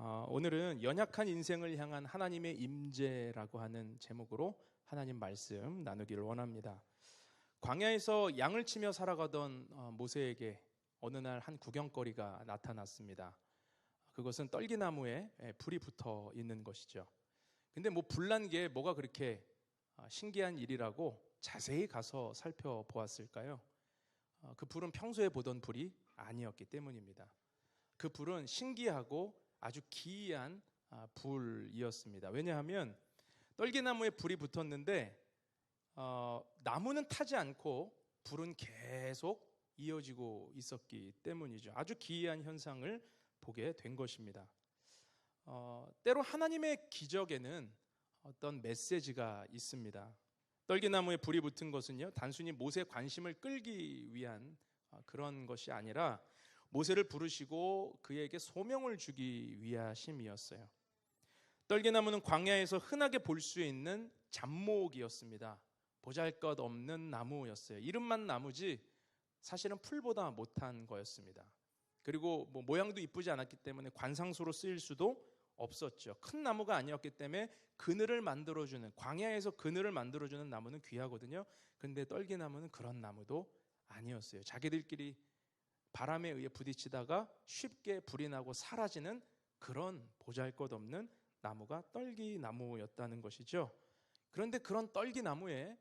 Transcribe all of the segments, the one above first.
오늘은 연약한 인생을 향한 하나님의 임재라고 하는 제목으로 하나님 말씀 나누기를 원합니다. 광야에서 양을 치며 살아가던 모세에게 어느 날 한 구경거리가 나타났습니다. 그것은 떨기나무에 불이 붙어 있는 것이죠. 근데 불난 게 뭐가 그렇게 신기한 일이라고 자세히 가서 살펴보았을까요? 그 불은 평소에 보던 불이 아니었기 때문입니다. 그 불은 신기하고 아주 기이한 불이었습니다. 왜냐하면 떨기나무에 불이 붙었는데 나무는 타지 않고 불은 계속 이어지고 있었기 때문이죠. 아주 기이한 현상을 보게 된 것입니다. 때로 하나님의 기적에는 어떤 메시지가 있습니다. 떨기나무에 불이 붙은 것은요, 단순히 모세의 관심을 끌기 위한 그런 것이 아니라 모세를 부르시고 그에게 소명을 주기 위하심이었어요. 떨기나무는 광야에서 흔하게 볼 수 있는 잡목이었습니다. 보잘것없는 나무였어요. 이름만 나무지 사실은 풀보다 못한 거였습니다. 그리고 모양도 이쁘지 않았기 때문에 관상소로 쓰일 수도 없었죠. 큰 나무가 아니었기 때문에 그늘을 만들어주는, 광야에서 그늘을 만들어주는 나무는 귀하거든요. 그런데 떨기나무는 그런 나무도 아니었어요. 자기들끼리 바람에 의해 부딪히다가 쉽게 불이 나고 사라지는 그런 보잘것없는 나무가 떨기나무였다는 것이죠. 그런데 그런 떨기나무에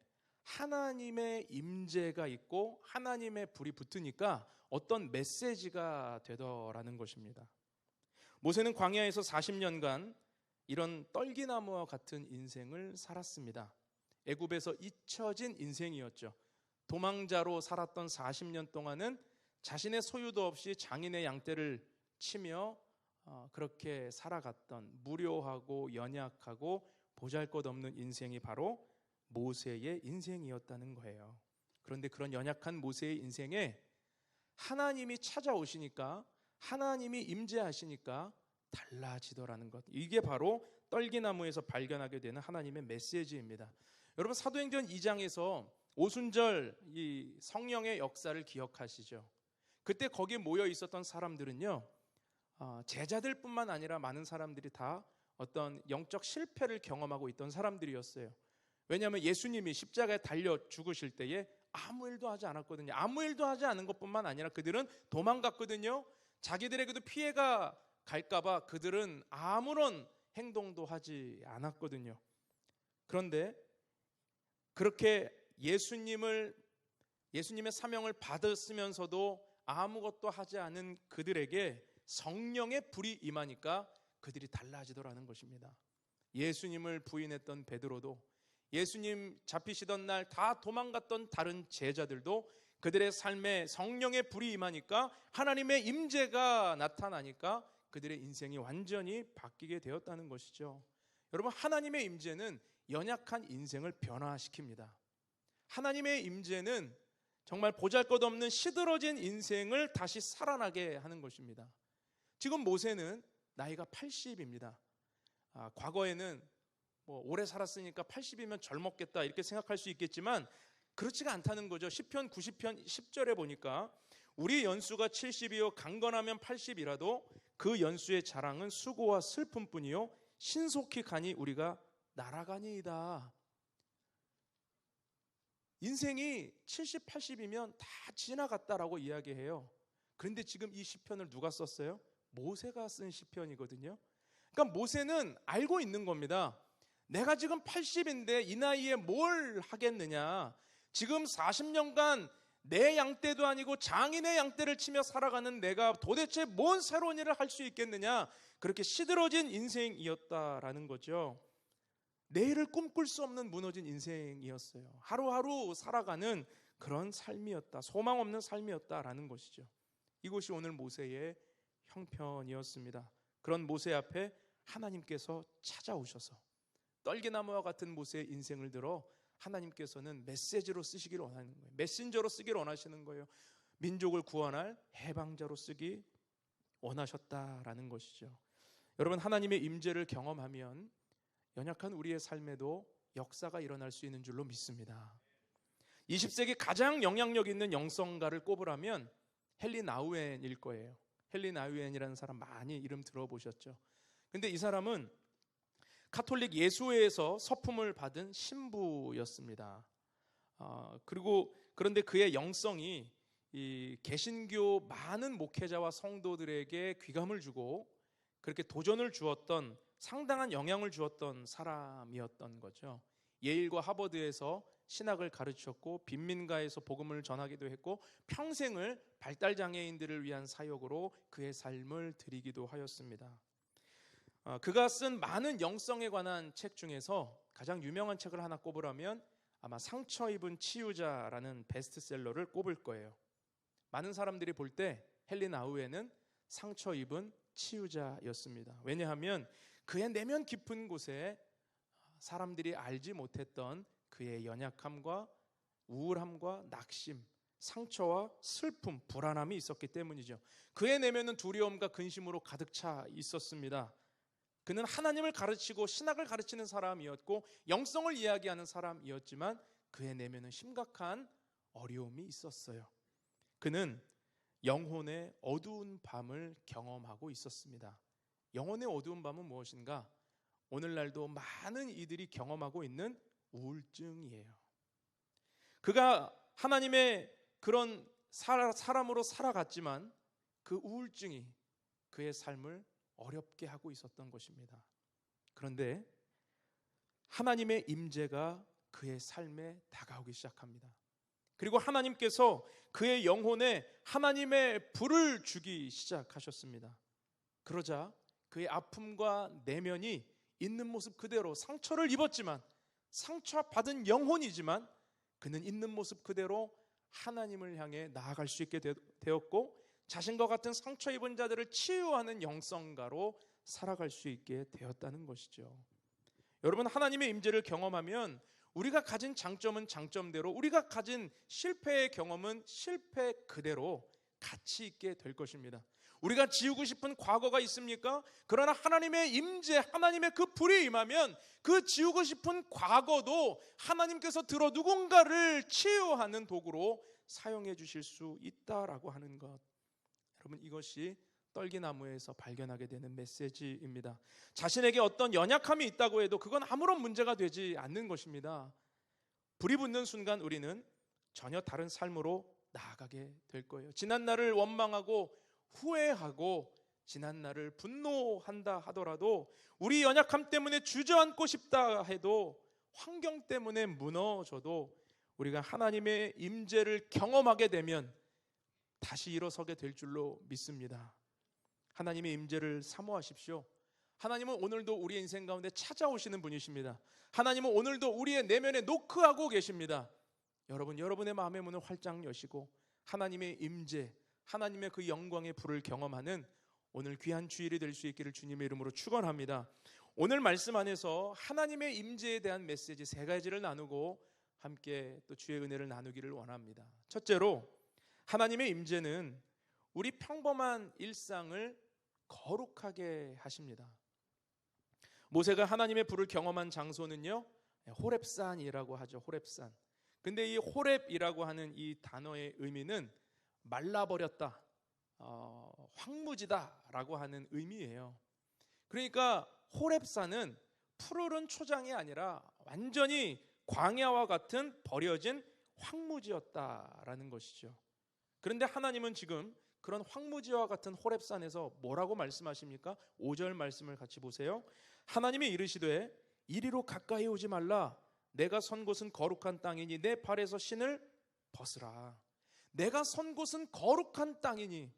하나님의 임재가 있고 하나님의 불이 붙으니까 어떤 메시지가 되더라는 것입니다. 모세는 광야에서 40년간 이런 떨기나무와 같은 인생을 살았습니다. 애굽에서 잊혀진 인생이었죠. 도망자로 살았던 40년 동안은 자신의 소유도 없이 장인의 양떼를 치며 그렇게 살아갔던 무료하고 연약하고 보잘것없는 인생이 바로 모세의 인생이었다는 거예요. 그런데 그런 연약한 모세의 인생에 하나님이 찾아오시니까, 하나님이 임재하시니까 달라지더라는 것. 이게 바로 떨기나무에서 발견하게 되는 하나님의 메시지입니다. 여러분, 사도행전 2장에서 오순절 이 성령의 역사를 기억하시죠? 그때 거기에 모여 있었던 사람들은요, 제자들뿐만 아니라 많은 사람들이 다 어떤 영적 실패를 경험하고 있던 사람들이었어요. 왜냐하면 예수님이 십자가에 달려 죽으실 때에 아무 일도 하지 않았거든요. 아무 일도 하지 않은 것뿐만 아니라 그들은 도망갔거든요. 자기들에게도 피해가 갈까봐 그들은 아무런 행동도 하지 않았거든요. 그런데 그렇게 예수님의 사명을 받았으면서도 아무것도 하지 않은 그들에게 성령의 불이 임하니까 그들이 달라지더라는 것입니다. 예수님을 부인했던 베드로도, 예수님 잡히시던 날 다 도망갔던 다른 제자들도 그들의 삶에 성령의 불이 임하니까, 하나님의 임재가 나타나니까 그들의 인생이 완전히 바뀌게 되었다는 것이죠. 여러분, 하나님의 임재는 연약한 인생을 변화시킵니다. 하나님의 임재는 정말 보잘것없는 시들어진 인생을 다시 살아나게 하는 것입니다. 지금 모세는 나이가 80입니다. 과거에는 오래 살았으니까 80이면 젊었겠다 이렇게 생각할 수 있겠지만 그렇지가 않다는 거죠. 시편 90편 10절에 보니까 우리 연수가 70이요 강건하면 80이라도 그 연수의 자랑은 수고와 슬픔뿐이요 신속히 가니 우리가 날아가니이다. 인생이 70, 80이면 다 지나갔다라고 이야기해요. 그런데 지금 이 시편을 누가 썼어요? 모세가 쓴 시편이거든요. 그러니까 모세는 알고 있는 겁니다. 내가 지금 80인데 이 나이에 뭘 하겠느냐. 지금 40년간 내 양떼도 아니고 장인의 양떼를 치며 살아가는 내가 도대체 뭔 새로운 일을 할 수 있겠느냐. 그렇게 시들어진 인생이었다라는 거죠. 내일을 꿈꿀 수 없는 무너진 인생이었어요. 하루하루 살아가는 그런 삶이었다. 소망 없는 삶이었다라는 것이죠. 이것이 오늘 모세의 형편이었습니다. 그런 모세 앞에 하나님께서 찾아오셔서 떨기나무와 같은 모세의 인생을 들어 하나님께서는 메시지로 쓰시기를 원하는 거예요. 메신저로 쓰기를 원하시는 거예요. 민족을 구원할 해방자로 쓰기 원하셨다라는 것이죠. 여러분, 하나님의 임재를 경험하면 연약한 우리의 삶에도 역사가 일어날 수 있는 줄로 믿습니다. 20세기 가장 영향력 있는 영성가를 꼽으라면 헨리 나우엔일 거예요. 헨리 나우엔이라는 사람 많이 이름 들어보셨죠? 근데 이 사람은 가톨릭 예수회에서 서품을 받은 신부였습니다. 그런데 그의 영성이 이 개신교 많은 목회자와 성도들에게 귀감을 주고 그렇게 도전을 주었던, 상당한 영향을 주었던 사람이었던 거죠. 예일과 하버드에서 신학을 가르쳤고 빈민가에서 복음을 전하기도 했고 평생을 발달장애인들을 위한 사역으로 그의 삶을 드리기도 하였습니다. 그가 쓴 많은 영성에 관한 책 중에서 가장 유명한 책을 하나 꼽으라면 아마 상처 입은 치유자라는 베스트셀러를 꼽을 거예요. 많은 사람들이 볼 때 헨리 나우에는 상처 입은 치유자였습니다. 왜냐하면 그의 내면 깊은 곳에 사람들이 알지 못했던 그의 연약함과 우울함과 낙심, 상처와 슬픔, 불안함이 있었기 때문이죠. 그의 내면은 두려움과 근심으로 가득 차 있었습니다. 그는 하나님을 가르치고 신학을 가르치는 사람이었고 영성을 이야기하는 사람이었지만 그의 내면은 심각한 어려움이 있었어요. 그는 영혼의 어두운 밤을 경험하고 있었습니다. 영혼의 어두운 밤은 무엇인가? 오늘날도 많은 이들이 경험하고 있는 우울증이에요. 그가 하나님의 그런 사람으로 살아갔지만 그 우울증이 그의 삶을 어렵게 하고 있었던 것입니다. 그런데 하나님의 임재가 그의 삶에 다가오기 시작합니다. 그리고 하나님께서 그의 영혼에 하나님의 불을 주기 시작하셨습니다. 그러자 그의 아픔과 내면이 있는 모습 그대로 상처를 입었지만 상처받은 영혼이지만 그는 있는 모습 그대로 하나님을 향해 나아갈 수 있게 되었고 자신과 같은 상처 입은 자들을 치유하는 영성가로 살아갈 수 있게 되었다는 것이죠. 여러분, 하나님의 임재를 경험하면 우리가 가진 장점은 장점대로, 우리가 가진 실패의 경험은 실패 그대로 가치 있게 될 것입니다. 우리가 지우고 싶은 과거가 있습니까? 그러나 하나님의 임재, 하나님의 그 불이 임하면 그 지우고 싶은 과거도 하나님께서 들어 누군가를 치유하는 도구로 사용해 주실 수 있다라고 하는 것. 여러분, 이것이 떨기나무에서 발견하게 되는 메시지입니다. 자신에게 어떤 연약함이 있다고 해도 그건 아무런 문제가 되지 않는 것입니다. 불이 붙는 순간 우리는 전혀 다른 삶으로 나아가게 될 거예요. 지난 날을 원망하고 후회하고 지난 날을 분노한다 하더라도, 우리 연약함 때문에 주저앉고 싶다 해도, 환경 때문에 무너져도 우리가 하나님의 임재를 경험하게 되면 다시 일어서게 될 줄로 믿습니다. 하나님의 임재를 사모하십시오. 하나님은 오늘도 우리의 인생 가운데 찾아오시는 분이십니다. 하나님은 오늘도 우리의 내면에 노크하고 계십니다. 여러분, 여러분의 마음의 문을 활짝 여시고 하나님의 임재, 하나님의 그 영광의 불을 경험하는 오늘 귀한 주일이 될 수 있기를 주님의 이름으로 축원합니다. 오늘 말씀 안에서 하나님의 임재에 대한 메시지 3가지를 나누고 함께 또 주의 은혜를 나누기를 원합니다. 첫째로, 하나님의 임재는 우리 평범한 일상을 거룩하게 하십니다. 모세가 하나님의 불을 경험한 장소는요, 호렙산이라고 하죠. 호렙산. 근데 이 호렙이라고 하는 이 단어의 의미는 말라버렸다, 황무지다라고 하는 의미예요. 그러니까 호렙산은 푸르른 초장이 아니라 완전히 광야와 같은 버려진 황무지였다라는 것이죠. 그런데 하나님은 지금 그런 황무지와 같은 호렙산에서 뭐라고 말씀하십니까? 5절 말씀을 같이 보세요. 하나님이 이르시되 이리로 가까이 오지 말라. 내가 선 곳은 거룩한 땅이니 내 발에서 신을 벗으라. 내가 선 곳은 거룩한 땅이니,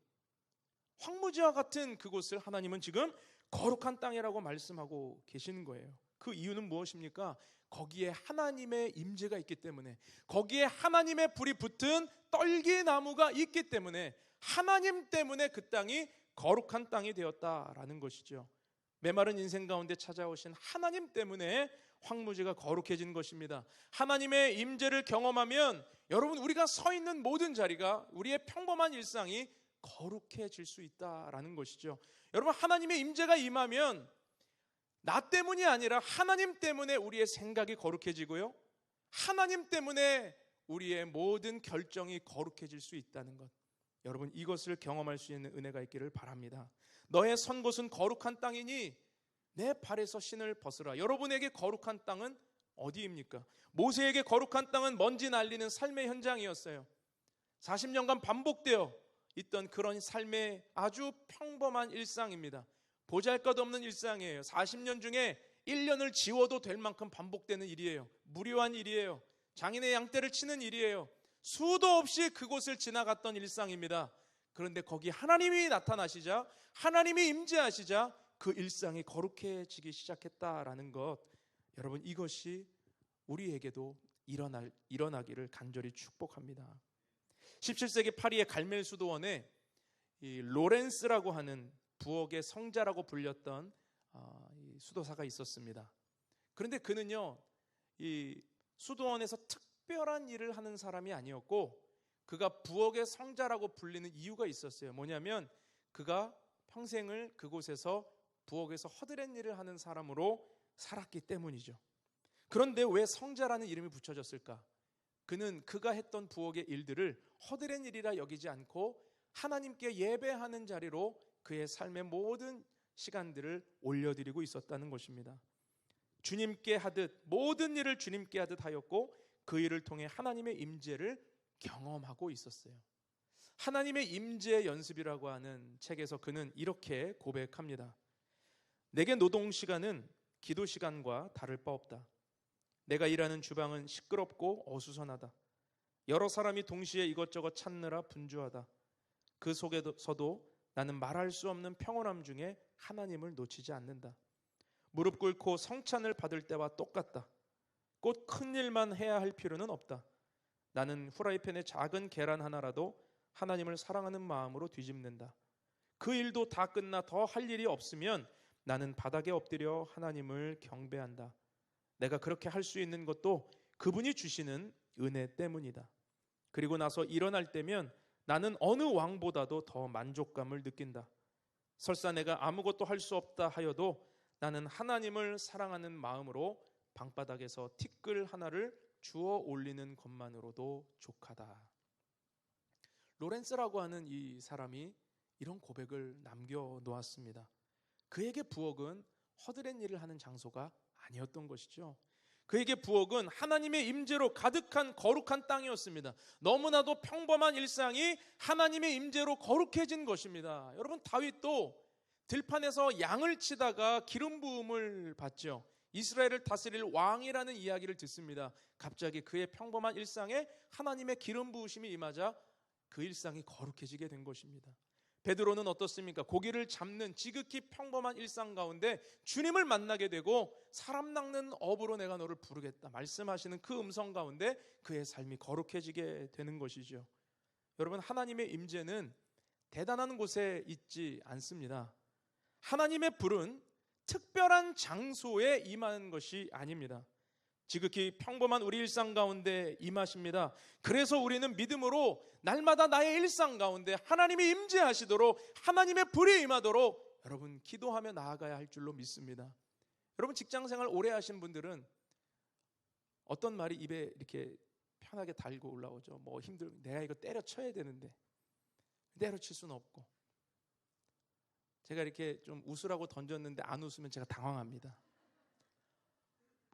황무지와 같은 그곳을 하나님은 지금 거룩한 땅이라고 말씀하고 계시는 거예요. 그 이유는 무엇입니까? 거기에 하나님의 임재가 있기 때문에, 거기에 하나님의 불이 붙은 떨기나무가 있기 때문에, 하나님 때문에 그 땅이 거룩한 땅이 되었다라는 것이죠. 메마른 인생 가운데 찾아오신 하나님 때문에 황무지가 거룩해진 것입니다. 하나님의 임재를 경험하면 여러분, 우리가 서 있는 모든 자리가, 우리의 평범한 일상이 거룩해질 수 있다라는 것이죠. 여러분, 하나님의 임재가 임하면 나 때문이 아니라 하나님 때문에 우리의 생각이 거룩해지고요, 하나님 때문에 우리의 모든 결정이 거룩해질 수 있다는 것. 여러분, 이것을 경험할 수 있는 은혜가 있기를 바랍니다. 너의 선 곳은 거룩한 땅이니 내 발에서 신을 벗으라. 여러분에게 거룩한 땅은 어디입니까? 모세에게 거룩한 땅은 먼지 날리는 삶의 현장이었어요. 40년간 반복되어 있던 그런 삶의 아주 평범한 일상입니다. 보잘것없는 일상이에요. 40년 중에 1년을 지워도 될 만큼 반복되는 일이에요. 무료한 일이에요. 장인의 양떼를 치는 일이에요. 수도 없이 그곳을 지나갔던 일상입니다. 그런데 거기 하나님이 나타나시자, 하나님이 임재하시자 그 일상이 거룩해지기 시작했다라는 것, 여러분, 이것이 우리에게도 일어나기를 간절히 축복합니다. 17세기 파리의 갈멜 수도원에 이 로렌스라고 하는 부엌의 성자라고 불렸던 이 수도사가 있었습니다. 그런데 그는요, 이 수도원에서 특별한 일을 하는 사람이 아니었고, 그가 부엌의 성자라고 불리는 이유가 있었어요. 뭐냐면 그가 평생을 그곳에서 부엌에서 허드렛 일을 하는 사람으로 살았기 때문이죠. 그런데 왜 성자라는 이름이 붙여졌을까? 그는 그가 했던 부엌의 일들을 허드렛 일이라 여기지 않고 하나님께 예배하는 자리로 그의 삶의 모든 시간들을 올려드리고 있었다는 것입니다. 주님께 하듯, 모든 일을 주님께 하듯 하였고, 그 일을 통해 하나님의 임재를 경험하고 있었어요. 하나님의 임재 연습이라고 하는 책에서 그는 이렇게 고백합니다. 내게 노동 시간은 기도 시간과 다를 바 없다. 내가 일하는 주방은 시끄럽고 어수선하다. 여러 사람이 동시에 이것저것 찾느라 분주하다. 그 속에서도 나는 말할 수 없는 평온함 중에 하나님을 놓치지 않는다. 무릎 꿇고 성찬을 받을 때와 똑같다. 꼭 큰 일만 해야 할 필요는 없다. 나는 후라이팬에 작은 계란 하나라도 하나님을 사랑하는 마음으로 뒤집는다. 그 일도 다 끝나 더 할 일이 없으면 나는 바닥에 엎드려 하나님을 경배한다. 내가 그렇게 할 수 있는 것도 그분이 주시는 은혜 때문이다. 그리고 나서 일어날 때면 나는 어느 왕보다도 더 만족감을 느낀다. 설사 내가 아무것도 할 수 없다 하여도 나는 하나님을 사랑하는 마음으로 방바닥에서 티끌 하나를 주워 올리는 것만으로도 족하다. 로렌스라고 하는 이 사람이 이런 고백을 남겨놓았습니다. 그에게 부엌은 허드렛 일을 하는 장소가 아니었던 것이죠. 그에게 부엌은 하나님의 임재로 가득한 거룩한 땅이었습니다. 너무나도 평범한 일상이 하나님의 임재로 거룩해진 것입니다. 여러분, 다윗도 들판에서 양을 치다가 기름 부음을 받죠. 이스라엘을 다스릴 왕이라는 이야기를 듣습니다. 갑자기 그의 평범한 일상에 하나님의 기름 부으심이 임하자 그 일상이 거룩해지게 된 것입니다. 베드로는 어떻습니까? 고기를 잡는 지극히 평범한 일상 가운데 주님을 만나게 되고 사람 낚는 업으로 내가 너를 부르겠다 말씀하시는 그 음성 가운데 그의 삶이 거룩해지게 되는 것이죠. 여러분, 하나님의 임재는 대단한 곳에 있지 않습니다. 하나님의 불은 특별한 장소에 임하는 것이 아닙니다. 지극히 평범한 우리 일상 가운데 임하십니다. 그래서 우리는 믿음으로 날마다 나의 일상 가운데 하나님이 임재하시도록, 하나님의 불이 임하도록 여러분 기도하며 나아가야 할 줄로 믿습니다. 여러분, 직장생활 오래 하신 분들은 어떤 말이 입에 이렇게 편하게 달고 올라오죠. 뭐 내가 이거 때려쳐야 되는데 때려칠 수는 없고, 제가 이렇게 좀 웃으라고 던졌는데 안 웃으면 제가 당황합니다.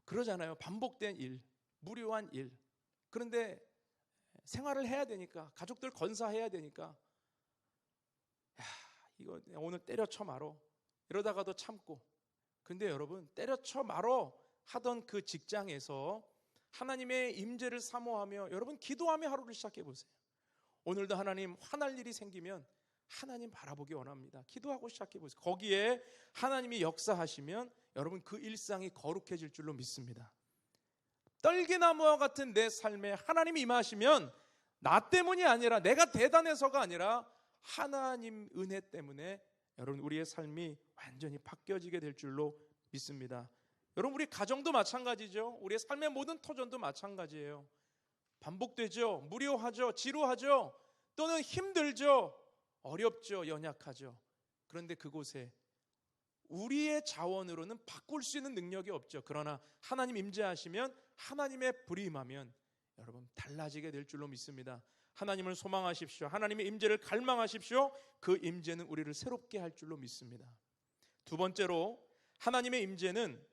그러잖아요. 반복된 일, 무료한 일. 그런데 생활을 해야 되니까, 가족들 건사해야 되니까, 이거 오늘 때려쳐 말어 이러다가도 참고. 근데 여러분, 때려쳐 말어 하던 그 직장에서 하나님의 임재를 사모하며 여러분 기도하며 하루를 시작해 보세요. 오늘도 하나님 화날 일이 생기면 하나님 바라보기 원합니다. 기도하고 시작해 보세요. 거기에 하나님이 역사하시면 여러분 그 일상이 거룩해질 줄로 믿습니다. 떨기나무와 같은 내 삶에 하나님이 임하시면 나 때문이 아니라, 내가 대단해서가 아니라 하나님 은혜 때문에 여러분 우리의 삶이 완전히 바뀌어지게 될 줄로 믿습니다. 여러분, 우리 가정도 마찬가지죠. 우리의 삶의 모든 터전도 마찬가지예요. 반복되죠. 무료하죠. 지루하죠. 또는 힘들죠. 어렵죠. 연약하죠. 그런데 그곳에 우리의 자원으로는 바꿀 수 있는 능력이 없죠. 그러나 하나님 임재하시면, 하나님의 불이 임하면 여러분 달라지게 될 줄로 믿습니다. 하나님을 소망하십시오. 하나님의 임재를 갈망하십시오. 그 임재는 우리를 새롭게 할 줄로 믿습니다. 두 번째로, 하나님의 임재는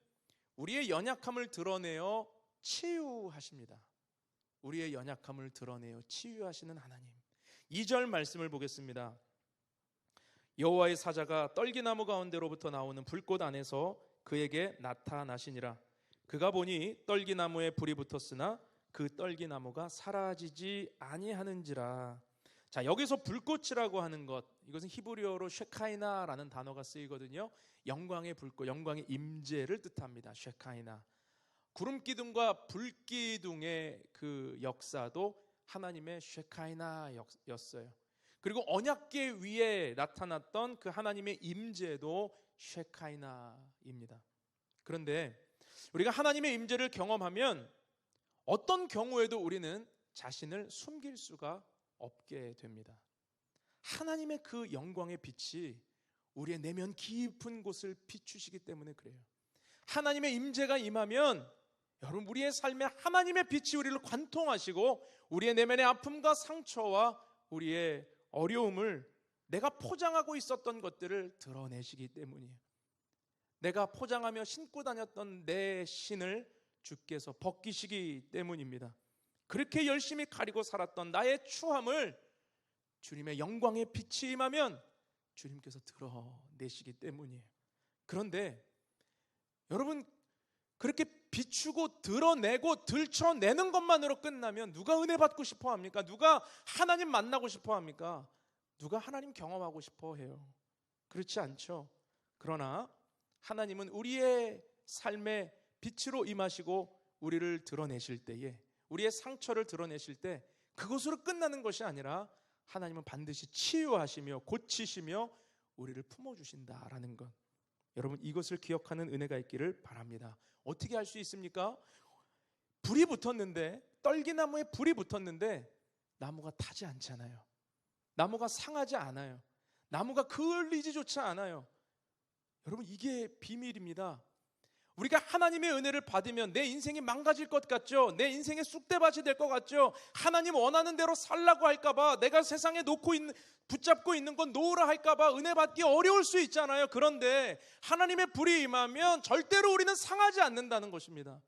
우리의 연약함을 드러내어 치유하십니다. 우리의 연약함을 드러내어 치유하시는 하나님. 2절 말씀을 보겠습니다. 여호와의 사자가 떨기나무 가운데로부터 나오는 불꽃 안에서 그에게 나타나시니라. 그가 보니 떨기나무에 불이 붙었으나 그 떨기나무가 사라지지 아니하는지라. 자, 여기서 불꽃이라고 하는 것, 이것은 히브리어로 쉐카이나라는 단어가 쓰이거든요. 영광의 불꽃, 영광의 임재를 뜻합니다. 쉐카이나. 구름 기둥과 불 기둥의 그 역사도 하나님의 쉐카이나였어요. 그리고 언약궤 위에 나타났던 그 하나님의 임재도 쉐카이나입니다. 그런데 우리가 하나님의 임재를 경험하면 어떤 경우에도 우리는 자신을 숨길 수가 없게 됩니다. 하나님의 그 영광의 빛이 우리의 내면 깊은 곳을 비추시기 때문에 그래요. 하나님의 임재가 임하면 여러분, 우리의 삶에 하나님의 빛이 우리를 관통하시고 우리의 내면의 아픔과 상처와 우리의 어려움을, 내가 포장하고 있었던 것들을 드러내시기 때문이에요. 내가 포장하며 신고 다녔던 내 신을 주께서 벗기시기 때문입니다. 그렇게 열심히 가리고 살았던 나의 추함을 주님의 영광의 빛이 임하면 주님께서 드러내시기 때문이에요. 그런데 여러분, 그렇게 비추고 드러내고 들춰내는 것만으로 끝나면 누가 은혜 받고 싶어 합니까? 누가 하나님 만나고 싶어 합니까? 누가 하나님 경험하고 싶어 해요? 그렇지 않죠. 그러나 하나님은 우리의 삶에 빛으로 임하시고 우리를 드러내실 때에, 우리의 상처를 드러내실 때 그것으로 끝나는 것이 아니라 하나님은 반드시 치유하시며 고치시며 우리를 품어주신다라는 것, 여러분, 이것을 기억하는 은혜가 있기를 바랍니다. 어떻게 할 수 있습니까? 불이 붙었는데, 떨기나무에 불이 붙었는데 나무가 타지 않잖아요. 나무가 상하지 않아요. 나무가 그을리지조차 않아요. 여러분, 이게 비밀입니다. 우리가 하나님의 은혜를 받으면 내 인생이 망가질 것 같죠? 내 인생의 쑥대밭이 될 것 같죠? 하나님 원하는 대로 살라고 할까봐, 내가 세상에 붙잡고 있는 건 놓으라 할까봐 은혜 받기 어려울 수 있잖아요. 그런데 하나님의 불이 임하면 절대로 우리는 상하지 않는다는 것입니다.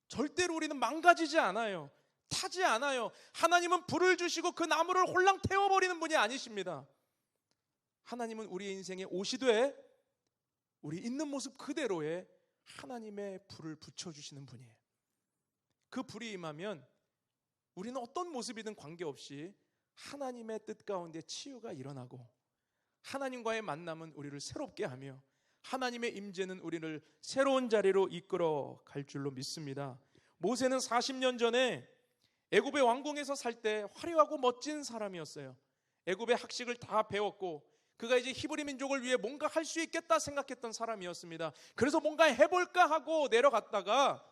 절대로 우리는 망가지지 않아요. 타지 않아요. 하나님은 불을 주시고 그 나무를 홀랑 태워버리는 분이 아니십니다. 하나님은 우리의 인생에 오시되 우리 있는 모습 그대로에 하나님의 불을 붙여주시는 분이에요. 그 불이 임하면 우리는 어떤 모습이든 관계없이 하나님의 뜻 가운데 치유가 일어나고, 하나님과의 만남은 우리를 새롭게 하며 하나님의 임재는 우리를 새로운 자리로 이끌어 갈 줄로 믿습니다. 모세는 40년 전에 애굽의 왕궁에서 살 때 화려하고 멋진 사람이었어요. 애굽의 학식을 다 배웠고 그가 이제 히브리 민족을 위해 뭔가 할 수 있겠다 생각했던 사람이었습니다. 그래서 뭔가 해볼까 하고 내려갔다가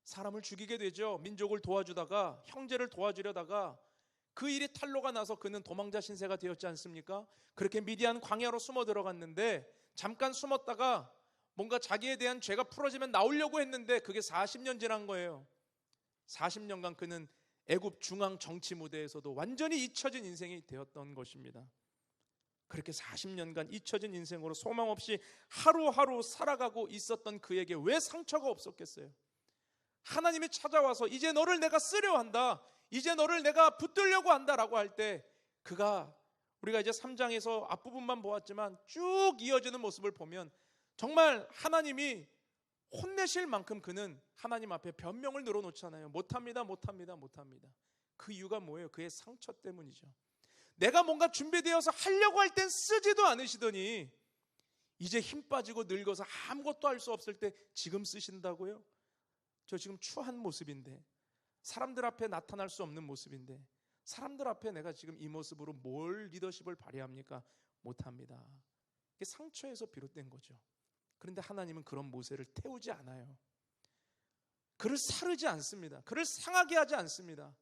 사람을 죽이게 되죠. 민족을 도와주다가, 형제를 도와주려다가 그 일이 탄로가 나서 그는 도망자 신세가 되었지 않습니까? 그렇게 미디안 광야로 숨어 들어갔는데 잠깐 숨었다가 뭔가 자기에 대한 죄가 풀어지면 나오려고 했는데 그게 40년 지난 거예요. 40년간 그는 애굽 중앙 정치 무대에서도 완전히 잊혀진 인생이 되었던 것입니다. 그렇게 40년간 잊혀진 인생으로 소망 없이 하루하루 살아가고 있었던 그에게 왜 상처가 없었겠어요? 하나님이 찾아와서 이제 너를 내가 쓰려 한다, 이제 너를 내가 붙들려고 한다라고 할 때 그가, 우리가 이제 3장에서 앞부분만 보았지만 쭉 이어지는 모습을 보면 정말 하나님이 혼내실 만큼 그는 하나님 앞에 변명을 늘어놓잖아요. 못합니다. 그 이유가 뭐예요? 그의 상처 때문이죠. 내가 뭔가 준비되어서 하려고 할 땐 쓰지도 않으시더니 이제 힘 빠지고 늙어서 아무것도 할 수 없을 때 지금 쓰신다고요? 저 지금 추한 모습인데, 사람들 앞에 나타날 수 없는 모습인데, 사람들 앞에 내가 지금 이 모습으로 뭘 리더십을 발휘합니까? 못합니다. 이게 상처에서 비롯된 거죠. 그런데 하나님은 그런 모세를 태우지 않아요. 그를 사르지 않습니다. 그를 상하게 하지 않습니다.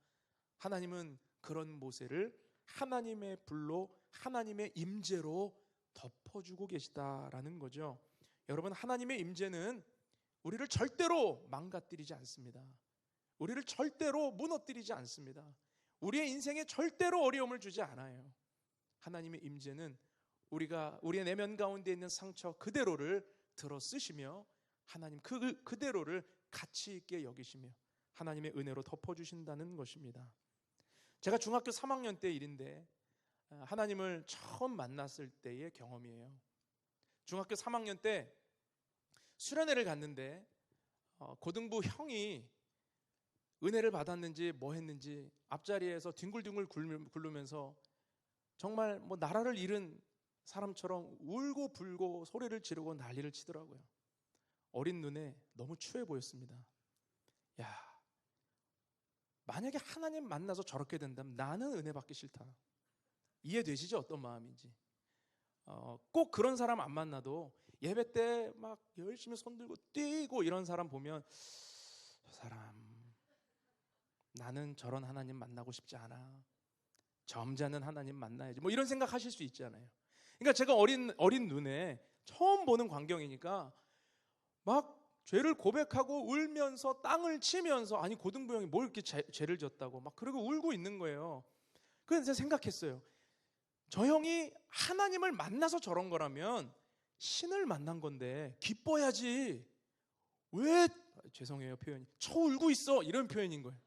하나님은 그런 모세를 하나님의 불로, 하나님의 임재로 덮어주고 계시다라는 거죠. 여러분, 하나님의 임재는 우리를 절대로 망가뜨리지 않습니다. 우리를 절대로 무너뜨리지 않습니다. 우리의 인생에 절대로 어려움을 주지 않아요. 하나님의 임재는 우리의 내면 가운데 있는 상처 그대로를 들어 쓰시며 하나님 그대로를 가치 있게 여기시며 하나님의 은혜로 덮어주신다는 것입니다. 제가 중학교 3학년 때 일인데 하나님을 처음 만났을 때의 경험이에요. 중학교 3학년 때 수련회를 갔는데 고등부 형이 은혜를 받았는지 뭐 했는지 앞자리에서 뒹굴뒹굴 굴르면서 정말 뭐 나라를 잃은 사람처럼 울고 불고 소리를 지르고 난리를 치더라고요. 어린 눈에 너무 추해 보였습니다. 야, 만약에 하나님 만나서 저렇게 된다면 나는 은혜 받기 싫다. 이해되시죠? 어떤 마음인지. 꼭 그런 사람 안 만나도 예배 때 막 열심히 손들고 뛰고 이런 사람 보면 저 사람 나는 저런 하나님 만나고 싶지 않아. 점잖은 하나님 만나야지. 뭐 이런 생각하실 수 있잖아요. 그러니까 제가 어린 눈에 처음 보는 광경이니까 막 죄를 고백하고 울면서 땅을 치면서 아니 고등부 형이 뭘 이렇게 죄를 졌다고 막 그러고 울고 있는 거예요. 그래서 제가 생각했어요. 저 형이 하나님을 만나서 저런 거라면 신을 만난 건데 기뻐야지. 왜 죄송해요 표현이 저 울고 있어 이런 표현인 거예요.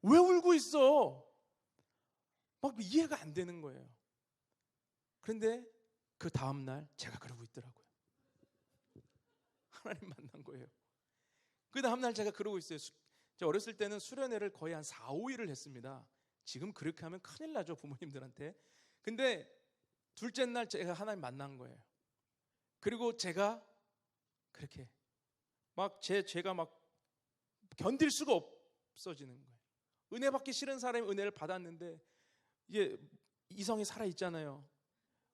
왜 울고 있어? 막 이해가 안 되는 거예요. 그런데 그 다음날 제가 그러고 있더라고요. 하나님 만난 거예요. 그 다음날 제가 그러고 있어요. 제가 어렸을 때는 수련회를 거의 한 4, 5일을 했습니다. 지금 그렇게 하면 큰일 나죠 부모님들한테. 근데 둘째 날 제가 하나님 만난 거예요. 그리고 제가 그렇게 막 제 죄가 막 견딜 수가 없어지는 거예요. 은혜 받기 싫은 사람이 은혜를 받았는데 이게 이성이 살아있잖아요.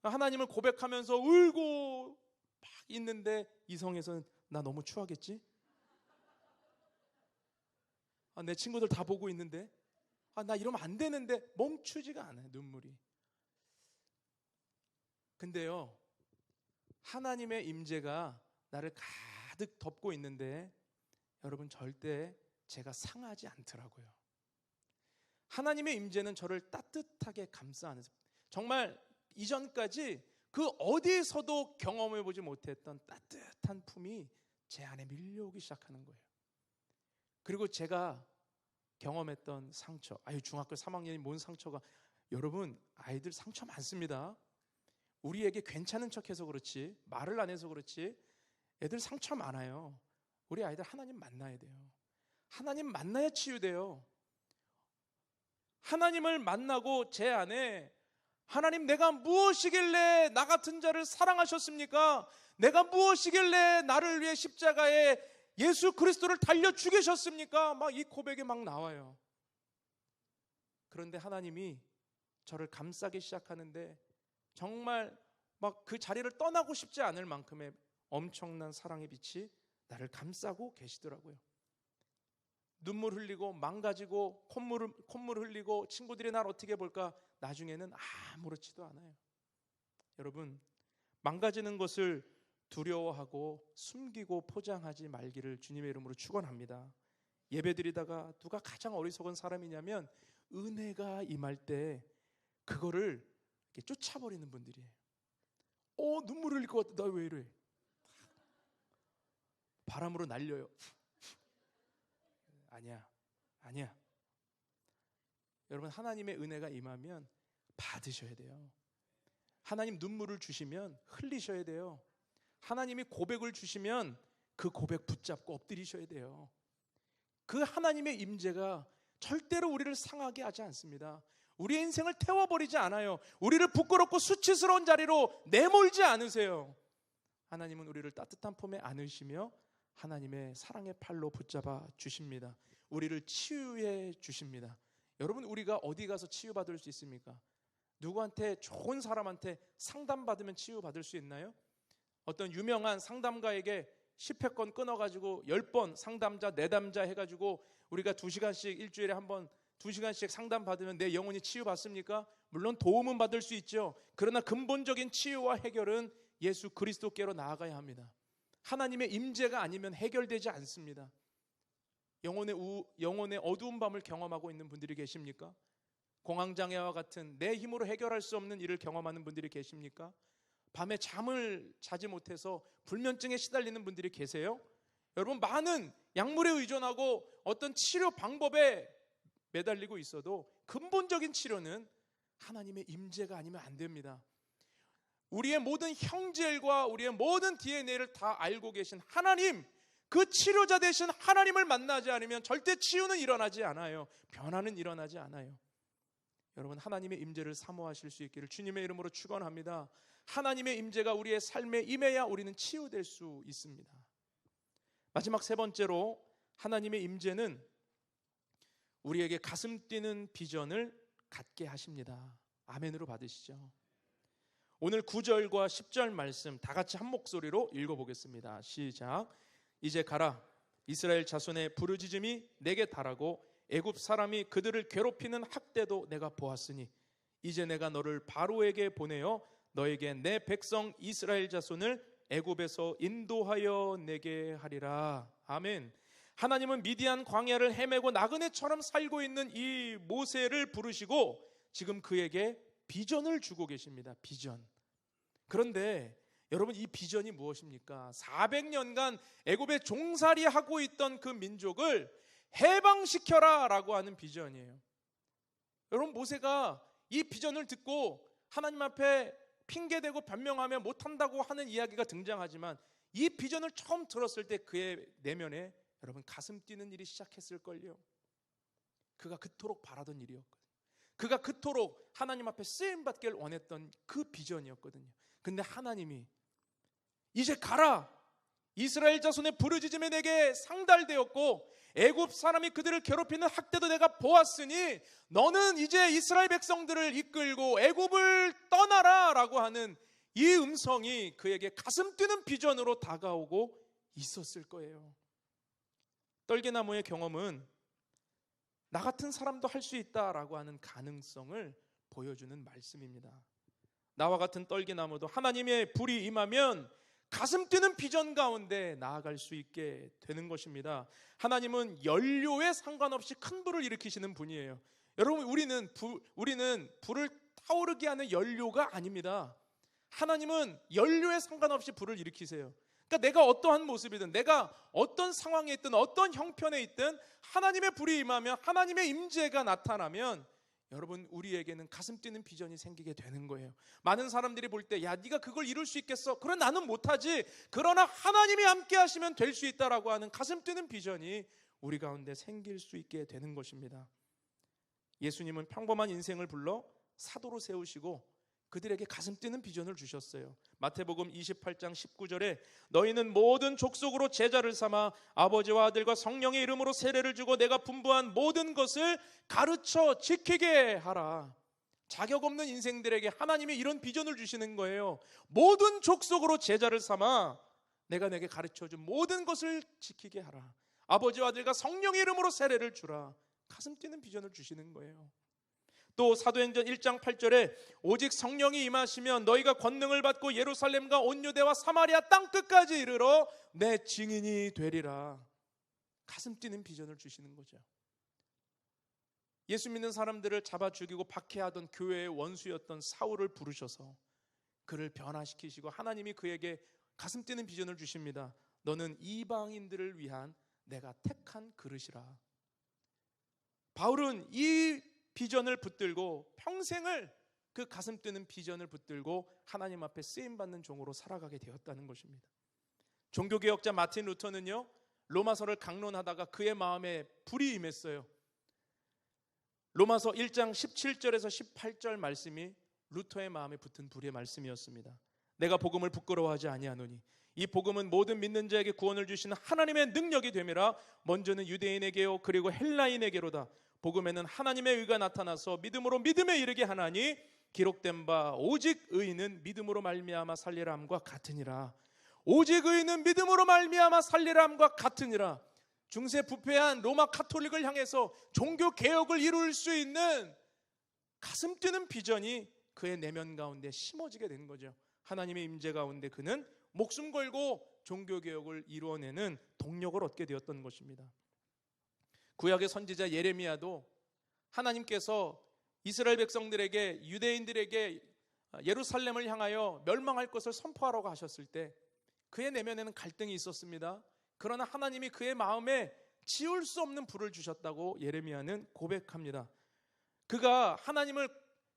하나님을 고백하면서 울고 막 있는데 이성에서는 나 너무 추하겠지? 내 친구들 다 보고 있는데 나 이러면 안 되는데 멈추지가 않아요 눈물이. 근데요 하나님의 임재가 나를 가득 덮고 있는데 여러분 절대 제가 상하지 않더라고요. 하나님의 임재는 저를 따뜻하게 감싸 안에서 정말 이전까지 그 어디에서도 경험해보지 못했던 따뜻한 품이 제 안에 밀려오기 시작하는 거예요. 그리고 제가 경험했던 상처, 중학교 3학년이 뭔 상처가, 여러분 아이들 상처 많습니다. 우리에게 괜찮은 척해서 그렇지 말을 안 해서 그렇지 애들 상처 많아요. 우리 아이들 하나님 만나야 돼요. 하나님 만나야 치유돼요. 하나님을 만나고 제 안에 하나님 내가 무엇이길래 나 같은 자를 사랑하셨습니까? 내가 무엇이길래 나를 위해 십자가에 예수 그리스도를 달려 죽이셨습니까? 막 이 고백이 막 나와요. 그런데 하나님이 저를 감싸기 시작하는데 정말 막 그 자리를 떠나고 싶지 않을 만큼의 엄청난 사랑의 빛이 나를 감싸고 계시더라고요. 눈물 흘리고 망가지고 콧물 흘리고 친구들이 날 어떻게 볼까? 나중에는 아무렇지도 않아요. 여러분 망가지는 것을 두려워하고 숨기고 포장하지 말기를 주님의 이름으로 축원합니다. 예배드리다가 누가 가장 어리석은 사람이냐면 은혜가 임할 때 그거를 이렇게 쫓아버리는 분들이에요. 눈물 흘릴 것 같아. 나 왜 이래? 바람으로 날려요. 아니야. 여러분 하나님의 은혜가 임하면 받으셔야 돼요. 하나님 눈물을 주시면 흘리셔야 돼요. 하나님이 고백을 주시면 그 고백 붙잡고 엎드리셔야 돼요. 그 하나님의 임재가 절대로 우리를 상하게 하지 않습니다. 우리의 인생을 태워버리지 않아요. 우리를 부끄럽고 수치스러운 자리로 내몰지 않으세요. 하나님은 우리를 따뜻한 품에 안으시며 하나님의 사랑의 팔로 붙잡아 주십니다. 우리를 치유해 주십니다. 여러분 우리가 어디 가서 치유받을 수 있습니까? 누구한테 좋은 사람한테 상담받으면 치유받을 수 있나요? 어떤 유명한 상담가에게 10회권 끊어가지고 10번 상담자 내담자 해가지고 우리가 2시간씩 일주일에 한 번 2시간씩 상담받으면 내 영혼이 치유받습니까? 물론 도움은 받을 수 있죠. 그러나 근본적인 치유와 해결은 예수 그리스도께로 나아가야 합니다. 하나님의 임재가 아니면 해결되지 않습니다. 영혼의 어두운 밤을 경험하고 있는 분들이 계십니까? 공황장애와 같은 내 힘으로 해결할 수 없는 일을 경험하는 분들이 계십니까? 밤에 잠을 자지 못해서 불면증에 시달리는 분들이 계세요? 여러분, 많은 약물에 의존하고 어떤 치료 방법에 매달리고 있어도 근본적인 치료는 하나님의 임재가 아니면 안 됩니다. 우리의 모든 형질과 우리의 모든 DNA를 다 알고 계신 하나님, 그 치료자 되신 하나님을 만나지 않으면 절대 치유는 일어나지 않아요. 변화는 일어나지 않아요. 여러분, 하나님의 임재를 사모하실 수 있기를 주님의 이름으로 축원합니다. 하나님의 임재가 우리의 삶에 임해야 우리는 치유될 수 있습니다. 마지막 세 번째로, 하나님의 임재는 우리에게 가슴 뛰는 비전을 갖게 하십니다. 아멘으로 받으시죠? 오늘 9절과 10절 말씀 다 같이 한 목소리로 읽어보겠습니다. 시작. 이제 가라. 이스라엘 자손의 부르짖음이 내게 달하고 애굽 사람이 그들을 괴롭히는 학대도 내가 보았으니 이제 내가 너를 바로에게 보내어 너에게 내 백성 이스라엘 자손을 애굽에서 인도하여 내게 하리라. 아멘. 하나님은 미디안 광야를 헤매고 나그네처럼 살고 있는 이 모세를 부르시고 지금 그에게 비전을 주고 계십니다. 비전. 그런데 여러분, 이 비전이 무엇입니까? 400년간 애굽에 종살이하고 있던 그 민족을 해방시켜라 라고 하는 비전이에요. 여러분, 모세가 이 비전을 듣고 하나님 앞에 핑계대고 변명하며 못한다고 하는 이야기가 등장하지만 이 비전을 처음 들었을 때 그의 내면에 여러분 가슴 뛰는 일이 시작했을걸요. 그가 그토록 바라던 일이었거든요. 그가 그토록 하나님 앞에 쓰임받기를 원했던 그 비전이었거든요. 근데 하나님이 이제 가라. 이스라엘 자손의 부르짖음에 내게 상달되었고 애굽 사람이 그들을 괴롭히는 학대도 내가 보았으니 너는 이제 이스라엘 백성들을 이끌고 애굽을 떠나라 라고 하는 이 음성이 그에게 가슴 뛰는 비전으로 다가오고 있었을 거예요. 떨기나무의 경험은 나 같은 사람도 할 수 있다라고 하는 가능성을 보여주는 말씀입니다. 나와 같은 떨기나무도 하나님의 불이 임하면 가슴 뛰는 비전 가운데 나아갈 수 있게 되는 것입니다. 하나님은 연료에 상관없이 큰 불을 일으키시는 분이에요. 여러분, 우리는 불을 타오르게 하는 연료가 아닙니다. 하나님은 연료에 상관없이 불을 일으키세요. 그러니까 내가 어떠한 모습이든 내가 어떤 상황에 있든 어떤 형편에 있든 하나님의 불이 임하면, 하나님의 임재가 나타나면 여러분, 우리에게는 가슴 뛰는 비전이 생기게 되는 거예요. 많은 사람들이 볼 때 야, 네가 그걸 이룰 수 있겠어? 그래, 나는 못하지. 그러나 하나님이 함께 하시면 될 수 있다라고 하는 가슴 뛰는 비전이 우리 가운데 생길 수 있게 되는 것입니다. 예수님은 평범한 인생을 불러 사도로 세우시고 그들에게 가슴 뛰는 비전을 주셨어요. 마태복음 28장 19절에 너희는 모든 족속으로 제자를 삼아 아버지와 아들과 성령의 이름으로 세례를 주고 내가 분부한 모든 것을 가르쳐 지키게 하라. 자격 없는 인생들에게 하나님이 이런 비전을 주시는 거예요. 모든 족속으로 제자를 삼아 내가 내게 가르쳐준 모든 것을 지키게 하라. 아버지와 아들과 성령의 이름으로 세례를 주라. 가슴 뛰는 비전을 주시는 거예요. 또 사도행전 1장 8절에 오직 성령이 임하시면 너희가 권능을 받고 예루살렘과 온 유대와 사마리아 땅끝까지 이르러 내 증인이 되리라. 가슴 뛰는 비전을 주시는 거죠. 예수 믿는 사람들을 잡아 죽이고 박해하던 교회의 원수였던 사울을 부르셔서 그를 변화시키시고 하나님이 그에게 가슴 뛰는 비전을 주십니다. 너는 이방인들을 위한 내가 택한 그릇이라. 바울은 이 비전을 붙들고 평생을 그 가슴 뛰는 비전을 붙들고 하나님 앞에 쓰임받는 종으로 살아가게 되었다는 것입니다. 종교개혁자 마틴 루터는요, 로마서를 강론하다가 그의 마음에 불이 임했어요. 로마서 1장 17절에서 18절 말씀이 루터의 마음에 붙은 불의 말씀이었습니다. 내가 복음을 부끄러워하지 아니하노니 이 복음은 모든 믿는 자에게 구원을 주시는 하나님의 능력이 됨이라. 먼저는 유대인에게요 그리고 헬라인에게로다. 복음에는 하나님의 의가 나타나서 믿음으로 믿음에 이르게 하나니 기록된 바 오직 의인은 믿음으로 말미암아 살리라 함과 같으니라. 오직 의인은 믿음으로 말미암아 살리라 함과 같으니라. 중세 부패한 로마 카톨릭을 향해서 종교 개혁을 이룰 수 있는 가슴 뛰는 비전이 그의 내면 가운데 심어지게 된 거죠. 하나님의 임재 가운데 그는 목숨 걸고 종교 개혁을 이루어내는 동력을 얻게 되었던 것입니다. 구약의 선지자 예레미야도 하나님께서 이스라엘 백성들에게, 유대인들에게 예루살렘을 향하여 멸망할 것을 선포하라고 하셨을 때 그의 내면에는 갈등이 있었습니다. 그러나 하나님이 그의 마음에 지울 수 없는 불을 주셨다고 예레미야는 고백합니다. 그가 하나님을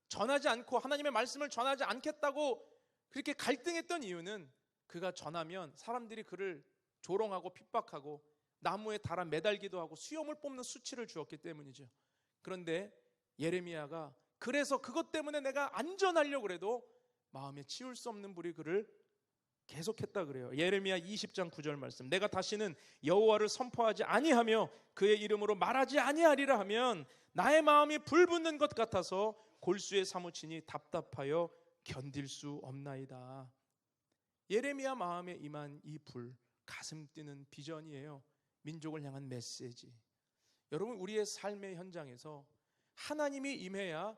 전하지 않고 하나님의 말씀을 전하지 않겠다고 그렇게 갈등했던 이유는 그가 전하면 사람들이 그를 조롱하고 핍박하고 나무에 달아 매달기도 하고 수염을 뽑는 수치를 주었기 때문이죠. 그런데 예레미야가 그래서 그것 때문에 내가 안전하려고 그래도 마음에 치울 수 없는 불이 그를 계속했다 그래요. 예레미야 20장 9절 말씀, 내가 다시는 여호와를 선포하지 아니하며 그의 이름으로 말하지 아니하리라 하면 나의 마음이 불붙는 것 같아서 골수에 사무치니 답답하여 견딜 수 없나이다. 예레미야 마음에 임한 이 불, 가슴 뛰는 비전이에요. 민족을 향한 메시지. 여러분, 우리의 삶의 현장에서 하나님이 임해야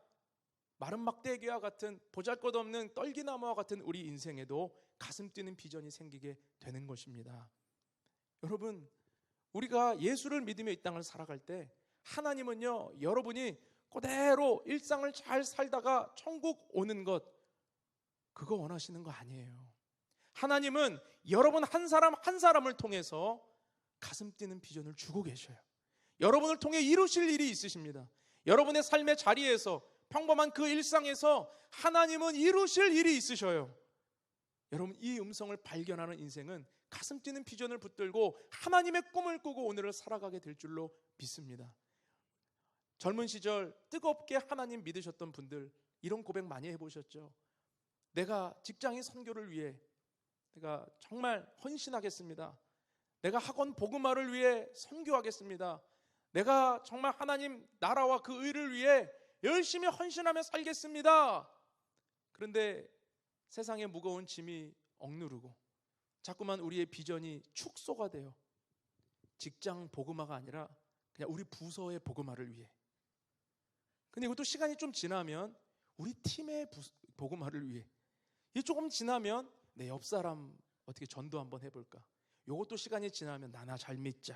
마른 막대기와 같은 보잘것없는 떨기나무와 같은 우리 인생에도 가슴 뛰는 비전이 생기게 되는 것입니다. 여러분, 우리가 예수를 믿으며 이 땅을 살아갈 때 하나님은요, 여러분이 그대로 일상을 잘 살다가 천국 오는 것, 그거 원하시는 거 아니에요. 하나님은 여러분 한 사람 한 사람을 통해서 가슴 뛰는 비전을 주고 계셔요. 여러분을 통해 이루실 일이 있으십니다. 여러분의 삶의 자리에서 평범한 그 일상에서 하나님은 이루실 일이 있으셔요. 여러분, 이 음성을 발견하는 인생은 가슴 뛰는 비전을 붙들고 하나님의 꿈을 꾸고 오늘을 살아가게 될 줄로 믿습니다. 젊은 시절 뜨겁게 하나님 믿으셨던 분들 이런 고백 많이 해보셨죠? 내가 직장인 선교를 위해 내가 정말 헌신하겠습니다. 내가 학원 복음화를 위해 선교하겠습니다. 내가 정말 하나님 나라와 그 의를 위해 열심히 헌신하며 살겠습니다. 그런데 세상의 무거운 짐이 억누르고 자꾸만 우리의 비전이 축소가 돼요. 직장 복음화가 아니라 그냥 우리 부서의 복음화를 위해. 근데 이것도 시간이 좀 지나면 우리 팀의 복음화를 위해. 이게 조금 지나면 내 옆 사람 어떻게 전도 한번 해볼까. 이것도 시간이 지나면 나나 잘 믿자.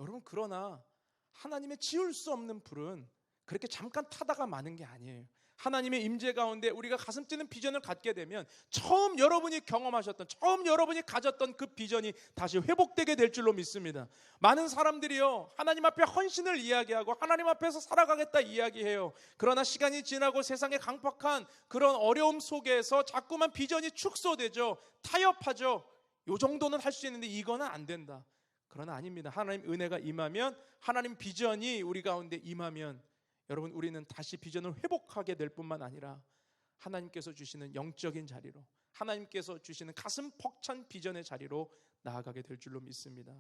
여러분, 그러나 하나님의 지울 수 없는 불은 그렇게 잠깐 타다가 마는 게 아니에요. 하나님의 임재 가운데 우리가 가슴 뛰는 비전을 갖게 되면 처음 여러분이 경험하셨던, 처음 여러분이 가졌던 그 비전이 다시 회복되게 될 줄로 믿습니다. 많은 사람들이요, 하나님 앞에 헌신을 이야기하고 하나님 앞에서 살아가겠다 이야기해요. 그러나 시간이 지나고 세상의 강팍한 그런 어려움 속에서 자꾸만 비전이 축소되죠. 타협하죠. 요 정도는 할 수 있는데 이거는 안 된다. 그러나 아닙니다. 하나님 은혜가 임하면, 하나님 비전이 우리 가운데 임하면 여러분, 우리는 다시 비전을 회복하게 될 뿐만 아니라 하나님께서 주시는 영적인 자리로, 하나님께서 주시는 가슴 벅찬 비전의 자리로 나아가게 될 줄로 믿습니다.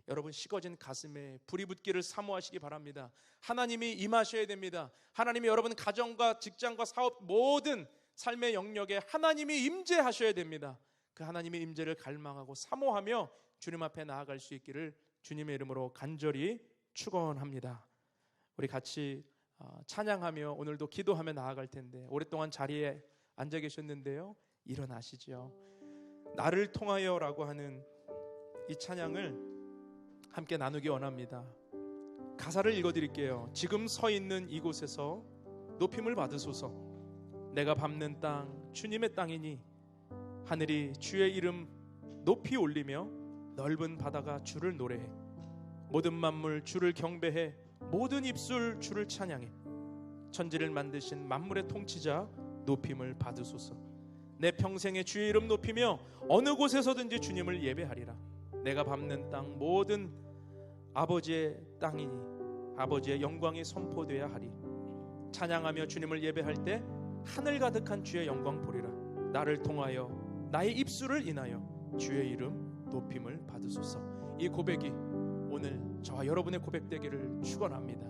여러분, 식어진 가슴에 불이 붙기를 사모하시기 바랍니다. 하나님이 임하셔야 됩니다. 하나님이 여러분 가정과 직장과 사업 모든 삶의 영역에 하나님이 임재하셔야 됩니다. 그 하나님의 임재를 갈망하고 사모하며 주님 앞에 나아갈 수 있기를 주님의 이름으로 간절히 축원합니다. 우리 같이 찬양하며 오늘도 기도하며 나아갈 텐데, 오랫동안 자리에 앉아 계셨는데요, 일어나시죠. 나를 통하여라고 하는 이 찬양을 함께 나누기 원합니다. 가사를 읽어드릴게요. 지금 서 있는 이곳에서 높임을 받으소서. 내가 밟는 땅 주님의 땅이니 하늘이 주의 이름 높이 올리며 넓은 바다가 주를 노래해. 모든 만물 주를 경배해. 모든 입술 주를 찬양해. 천지를 만드신 만물의 통치자 높임을 받으소서. 내 평생에 주의 이름 높이며 어느 곳에서든지 주님을 예배하리라. 내가 밟는 땅 모든 아버지의 땅이니 아버지의 영광이 선포되어야 하리. 찬양하며 주님을 예배할 때 하늘 가득한 주의 영광 보리라. 나를 통하여 나의 입술을 인하여 주의 이름 높임을 받으소서. 이 고백이 오늘 저와 여러분의 고백되기를 축원합니다.